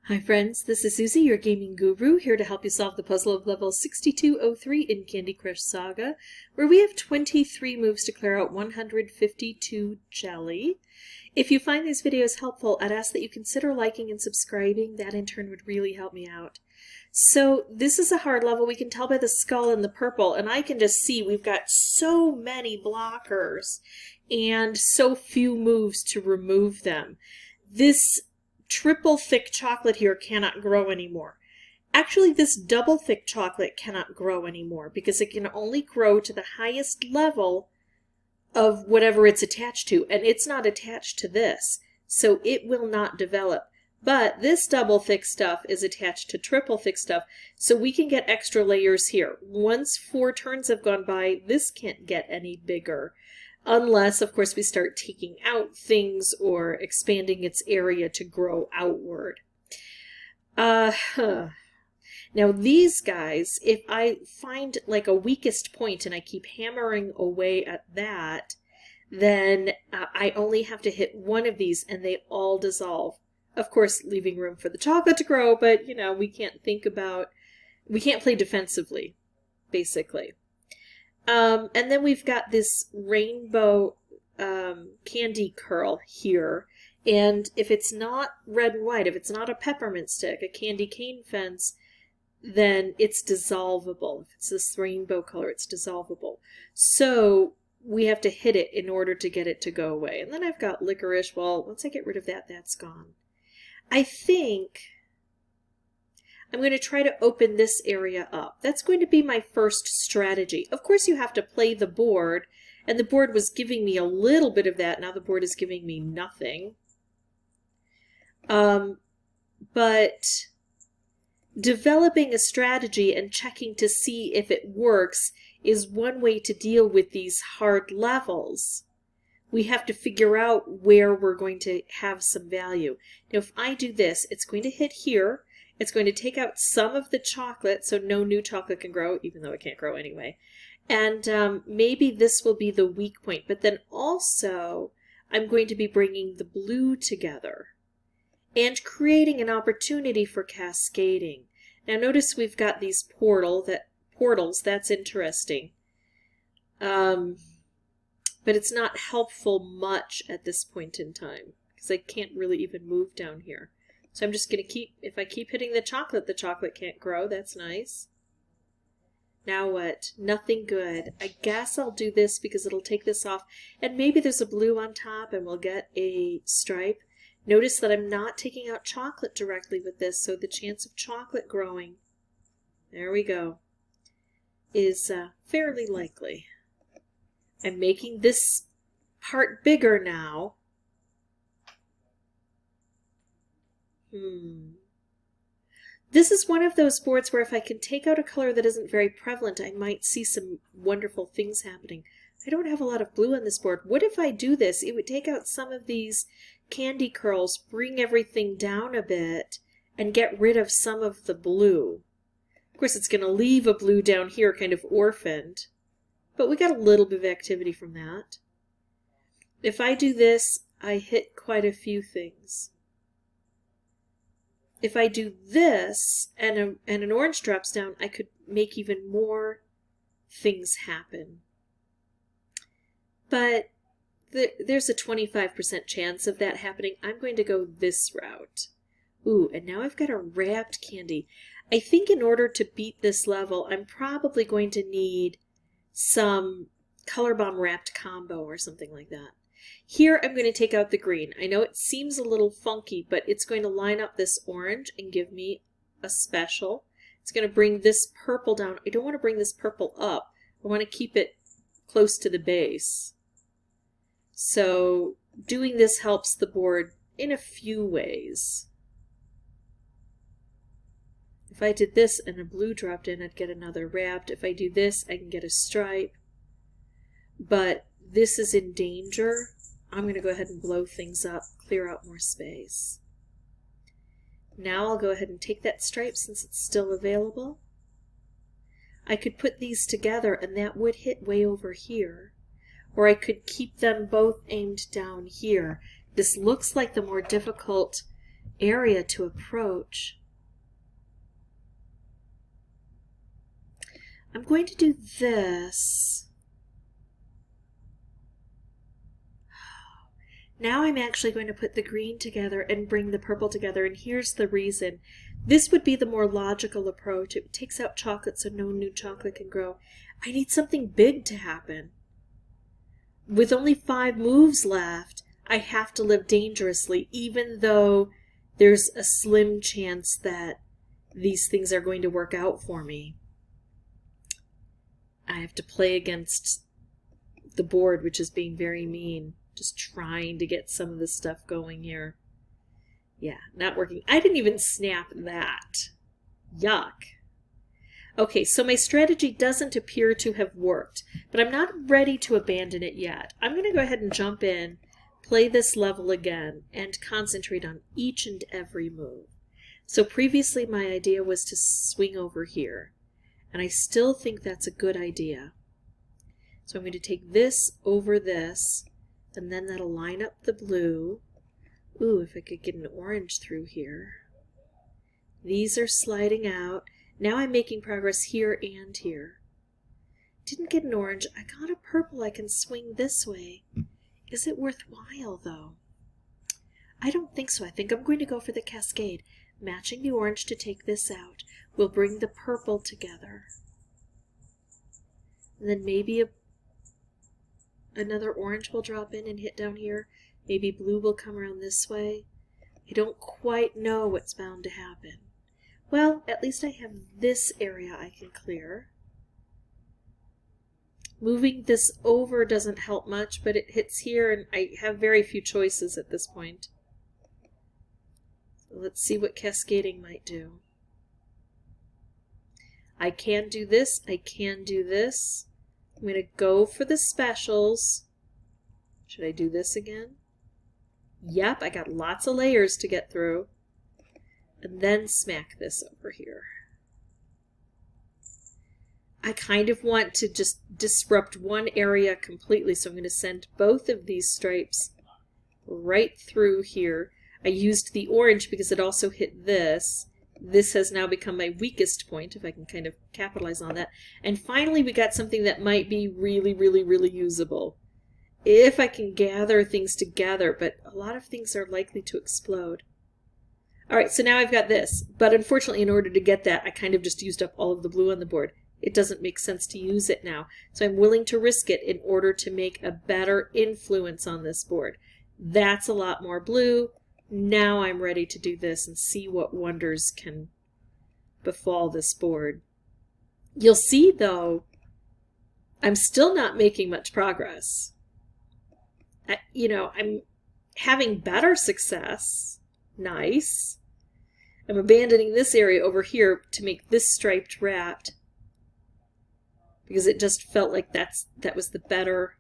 Hi friends, this is Suzy, your gaming guru, here to help you solve the puzzle of level 6203 in Candy Crush Saga, where we have 23 moves to clear out 152 jelly. If you find these videos helpful, I'd ask that you consider liking and subscribing. That in turn would really help me out. So this is a hard level. We can tell by the skull and the purple, and I can just see we've got so many blockers and so few moves to remove them. This triple thick chocolate here cannot grow anymore. Actually, this double thick chocolate cannot grow anymore because it can only grow to the highest level of whatever it's attached to, and it's not attached to this, so it will not develop. But this double thick stuff is attached to triple thick stuff, so we can get extra layers here. Once 4 turns have gone by, this can't get any bigger. Unless, of course, we start taking out things or expanding its area to grow outward. Now these guys, if I find like a weakest point and I keep hammering away at that, then I only have to hit one of these and they all dissolve. Of course, leaving room for the chocolate to grow, but you know, we can't play defensively, basically. And then we've got this rainbow candy curl here. And if it's not red and white, if it's not a peppermint stick, a candy cane fence, then it's dissolvable. If it's this rainbow color, it's dissolvable. So we have to hit it in order to get it to go away. And then I've got licorice. Well, once I get rid of that, that's gone. I think I'm going to try to open this area up. That's going to be my first strategy. Of course, you have to play the board, and the board was giving me a little bit of that. Now the board is giving me nothing. But developing a strategy and checking to see if it works is one way to deal with these hard levels. We have to figure out where we're going to have some value. Now, if I do this, it's going to hit here. It's going to take out some of the chocolate, so no new chocolate can grow, even though it can't grow anyway. And maybe this will be the weak point. But then also, I'm going to be bringing the blue together and creating an opportunity for cascading. Now notice we've got these portals. That's interesting. But it's not helpful much at this point in time because I can't really even move down here. So I'm just going to if I keep hitting the chocolate can't grow. That's nice. Now what? Nothing good. I guess I'll do this because it'll take this off. And maybe there's a blue on top and we'll get a stripe. Notice that I'm not taking out chocolate directly with this, so the chance of chocolate growing, there we go, is fairly likely. I'm making this part bigger now. This is one of those boards where if I can take out a color that isn't very prevalent, I might see some wonderful things happening. I don't have a lot of blue on this board. What if I do this? It would take out some of these candy curls, bring everything down a bit, and get rid of some of the blue. Of course, it's going to leave a blue down here kind of orphaned, but we got a little bit of activity from that. If I do this, I hit quite a few things. If I do this and an orange drops down, I could make even more things happen. But there's a 25% chance of that happening. I'm going to go this route. Ooh, and now I've got a wrapped candy. I think in order to beat this level, I'm probably going to need some color bomb wrapped combo or something like that. Here I'm going to take out the green. I know it seems a little funky, but it's going to line up this orange and give me a special. It's going to bring this purple down. I don't want to bring this purple up. I want to keep it close to the base. So doing this helps the board in a few ways. If I did this and a blue dropped in, I'd get another wrapped. If I do this, I can get a stripe. But this is in danger. I'm going to go ahead and blow things up, clear out more space. Now I'll go ahead and take that stripe since it's still available. I could put these together and that would hit way over here. Or I could keep them both aimed down here. This looks like the more difficult area to approach. I'm going to do this. Now I'm actually going to put the green together and bring the purple together, and here's the reason. This would be the more logical approach. It takes out chocolate so no new chocolate can grow. I need something big to happen. With only 5 moves left, I have to live dangerously, even though there's a slim chance that these things are going to work out for me. I have to play against the board, which is being very mean. Just trying to get some of this stuff going here. Yeah, not working. I didn't even snap that. Yuck. Okay, so my strategy doesn't appear to have worked, but I'm not ready to abandon it yet. I'm going to go ahead and jump in, play this level again, and concentrate on each and every move. So previously my idea was to swing over here, and I still think that's a good idea. So I'm going to take this over this, and then that'll line up the blue. Ooh, if I could get an orange through here. These are sliding out. Now I'm making progress here and here. Didn't get an orange. I got a purple. I can swing this way. Is it worthwhile, though? I don't think so. I think I'm going to go for the cascade. Matching the orange to take this out will bring the purple together. And then maybe another orange will drop in and hit down here. Maybe blue will come around this way. I don't quite know what's bound to happen. Well, at least I have this area I can clear. Moving this over doesn't help much, but it hits here, and I have very few choices at this point. So let's see what cascading might do. I can do this. I can do this. I'm going to go for the specials. Should I do this again? Yep, I got lots of layers to get through. And then smack this over here. I kind of want to just disrupt one area completely, so I'm going to send both of these stripes right through here. I used the orange because it also hit this. This has now become my weakest point, if I can kind of capitalize on that. And finally we got something that might be really, really, really usable. If I can gather things together, but a lot of things are likely to explode. Alright, so now I've got this, but unfortunately in order to get that, I kind of just used up all of the blue on the board. It doesn't make sense to use it now, so I'm willing to risk it in order to make a better influence on this board. That's a lot more blue. Now I'm ready to do this and see what wonders can befall this board. You'll see, though, I'm still not making much progress. I'm having better success. Nice. I'm abandoning this area over here to make this striped wrapped because it just felt like that was the better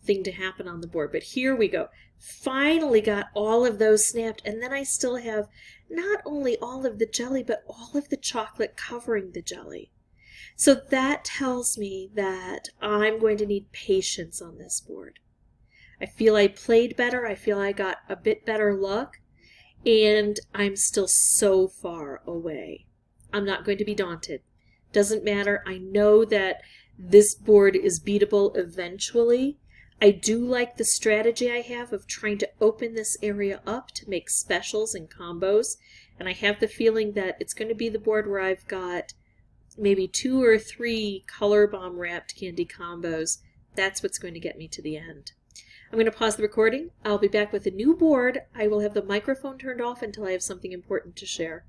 thing to happen on the board. But here we go. Finally got all of those snapped, and then I still have not only all of the jelly, but all of the chocolate covering the jelly. So that tells me that I'm going to need patience on this board. I feel I played better. I feel I got a bit better luck, and I'm still so far away. I'm not going to be daunted. Doesn't matter. I know that this board is beatable eventually. I do like the strategy I have of trying to open this area up to make specials and combos, and I have the feeling that it's going to be the board where I've got maybe 2 or 3 color bomb wrapped candy combos. That's what's going to get me to the end. I'm going to pause the recording. I'll be back with a new board. I will have the microphone turned off until I have something important to share.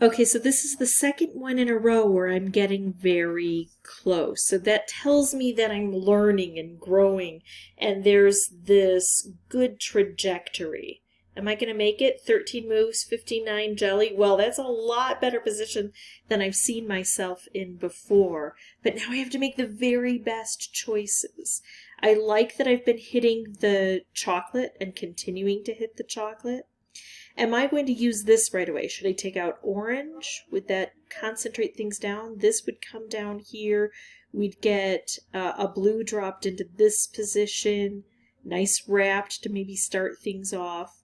Okay, so this is the second one in a row where I'm getting very close. So that tells me that I'm learning and growing, and there's this good trajectory. Am I going to make it? 13 moves, 59 jelly? Well, that's a lot better position than I've seen myself in before. But now I have to make the very best choices. I like that I've been hitting the chocolate and continuing to hit the chocolate. Am I going to use this right away? Should I take out orange? Would that concentrate things down? This would come down here. We'd get a blue dropped into this position. Nice wrapped to maybe start things off.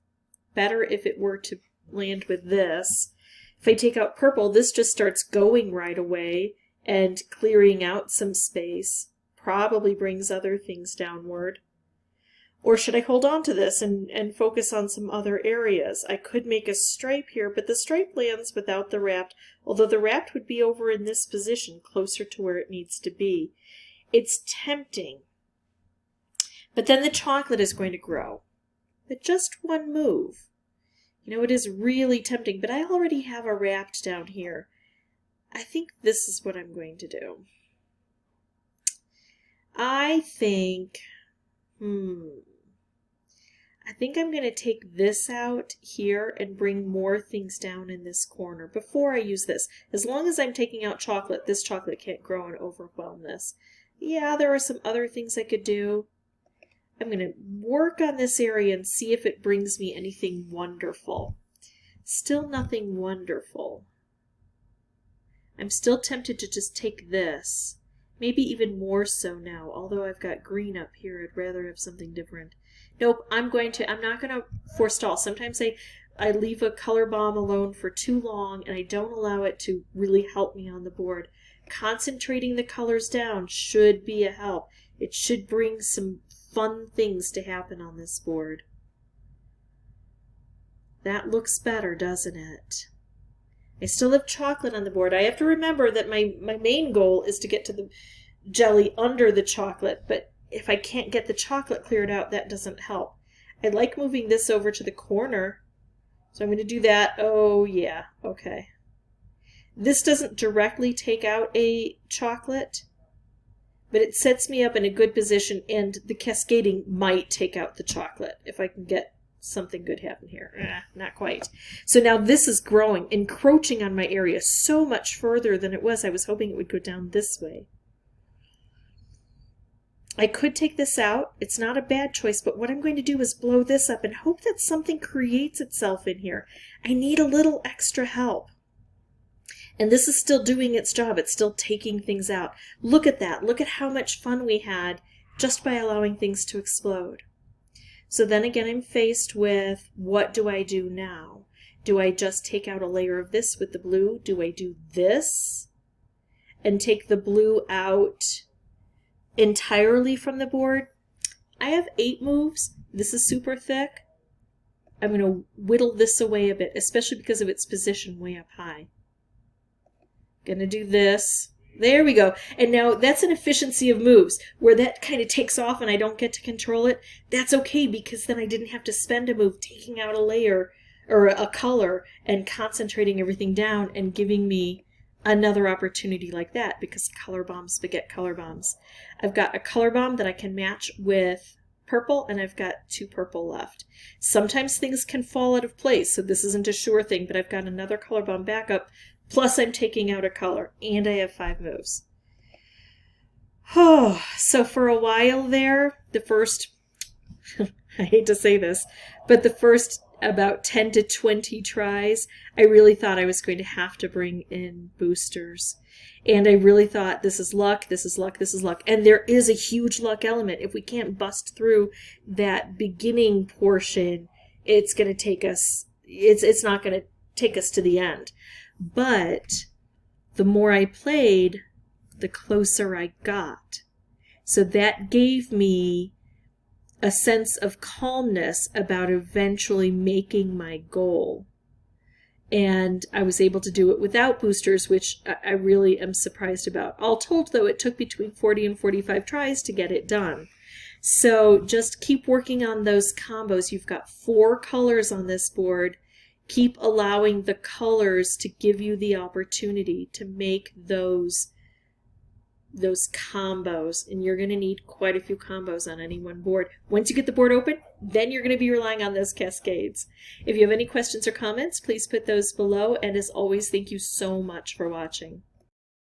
Better if it were to land with this. If I take out purple, this just starts going right away and clearing out some space. Probably brings other things downward. Or should I hold on to this and focus on some other areas? I could make a stripe here, but the stripe lands without the wrapped, although the wrapped would be over in this position, closer to where it needs to be. It's tempting. But then the chocolate is going to grow. But just one move. You know, it is really tempting, but I already have a wrapped down here. I think this is what I'm going to do. I think I'm going to take this out here and bring more things down in this corner before I use this. As long as I'm taking out chocolate, this chocolate can't grow and overwhelm this. Yeah, there are some other things I could do. I'm going to work on this area and see if it brings me anything wonderful. Still nothing wonderful. I'm still tempted to just take this. Maybe even more so now, although I've got green up here. I'd rather have something different. Nope, I'm not going to forestall. Sometimes I leave a color bomb alone for too long and I don't allow it to really help me on the board. Concentrating the colors down should be a help. It should bring some fun things to happen on this board. That looks better, doesn't it? I still have chocolate on the board. I have to remember that my main goal is to get to the jelly under the chocolate, but if I can't get the chocolate cleared out, that doesn't help. I like moving this over to the corner, so I'm going to do that. Oh, yeah, okay. This doesn't directly take out a chocolate, but it sets me up in a good position, and the cascading might take out the chocolate if I can get something good happen here. Not quite. So now this is growing, encroaching on my area so much further than it was. I was hoping it would go down this way. I could take this out. It's not a bad choice, but what I'm going to do is blow this up and hope that something creates itself in here. I need a little extra help. And this is still doing its job. It's still taking things out. Look at that. Look at how much fun we had just by allowing things to explode. So then again, I'm faced with, what do I do now? Do I just take out a layer of this with the blue? Do I do this and take the blue out entirely from the board? I have 8 moves. This is super thick. I'm going to whittle this away a bit, especially because of its position way up high. Going to do this. There we go. And now that's an efficiency of moves where that kind of takes off and I don't get to control it. That's okay because then I didn't have to spend a move taking out a layer or a color and concentrating everything down and giving me another opportunity like that, because color bombs beget color bombs. I've got a color bomb that I can match with purple, and I've got 2 purple left. Sometimes things can fall out of place, so this isn't a sure thing, but I've got another color bomb backup. Plus I'm taking out a color, and I have 5 moves. Oh, so for a while there, the first, I hate to say this, but the first about 10 to 20 tries, I really thought I was going to have to bring in boosters. And I really thought, this is luck, this is luck, this is luck. And there is a huge luck element. If we can't bust through that beginning portion, it's going to take us, it's not going to take us to the end. But the more I played, the closer I got. So that gave me a sense of calmness about eventually making my goal. And I was able to do it without boosters, which I really am surprised about. All told, though, it took between 40 and 45 tries to get it done. So just keep working on those combos. You've got 4 colors on this board. Keep allowing the colors to give you the opportunity to make those combos, and you're going to need quite a few combos on any one board. Once you get the board open, then you're going to be relying on those cascades. If you have any questions or comments, please put those below, and as always, thank you so much for watching.